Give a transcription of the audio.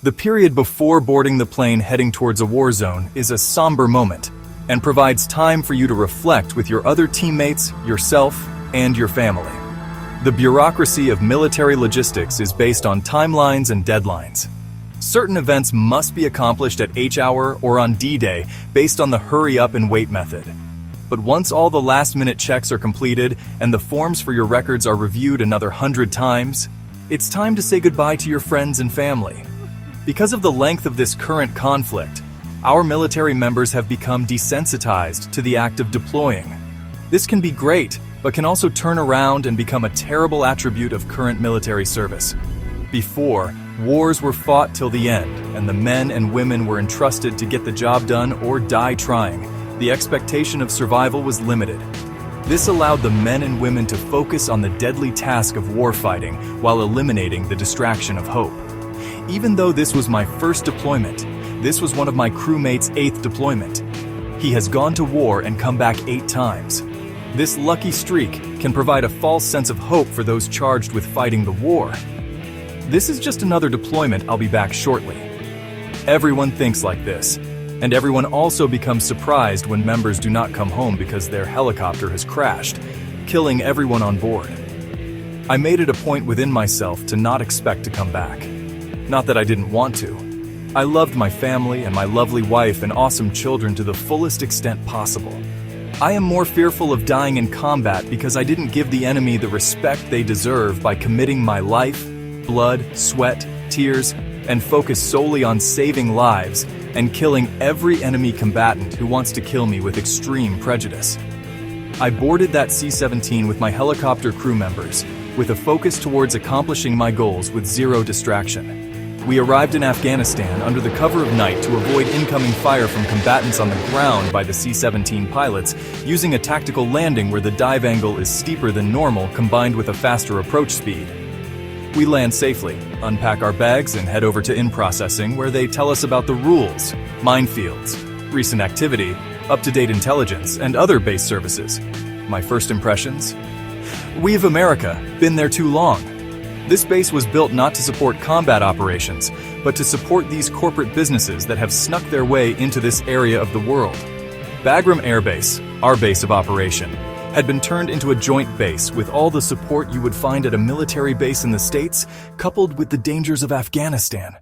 The period before boarding the plane heading towards a war zone is a somber moment and provides time for you to reflect with your other teammates, yourself, and your family. The bureaucracy of military logistics is based on timelines and deadlines. Certain events must be accomplished at H hour or on D-Day based on the hurry up and wait method. But once all the last-minute checks are completed and the forms for your records are reviewed another 100 times, it's time to say goodbye to your friends and family. Because of the length of this current conflict, our military members have become desensitized to the act of deploying. This can be great, but can also turn around and become a terrible attribute of current military service. Before, wars were fought till the end, and the men and women were entrusted to get the job done or die trying. The expectation of survival was limited. This allowed the men and women to focus on the deadly task of warfighting while eliminating the distraction of hope. Even though this was my first deployment, this was one of my crewmates' 8th deployment. He has gone to war and come back 8 times. This lucky streak can provide a false sense of hope for those charged with fighting the war. This is just another deployment, I'll be back shortly. Everyone thinks like this, and everyone also becomes surprised when members do not come home because their helicopter has crashed, killing everyone on board. I made it a point within myself to not expect to come back. Not that I didn't want to. I loved my family and my lovely wife and awesome children to the fullest extent possible. I am more fearful of dying in combat because I didn't give the enemy the respect they deserve by committing my life, blood, sweat, tears, and focus solely on saving lives and killing every enemy combatant who wants to kill me with extreme prejudice. I boarded that C-17 with my helicopter crew members, with a focus towards accomplishing my goals with zero distraction. We arrived in Afghanistan under the cover of night to avoid incoming fire from combatants on the ground by the C-17 pilots, using a tactical landing where the dive angle is steeper than normal combined with a faster approach speed. We land safely, unpack our bags, and head over to in-processing where they tell us about the rules, minefields, recent activity, up-to-date intelligence, and other base services. My first impressions? We of America, been there too long. This base was built not to support combat operations, but to support these corporate businesses that have snuck their way into this area of the world. Bagram Air Base, our base of operation, had been turned into a joint base with all the support you would find at a military base in the States, coupled with the dangers of Afghanistan.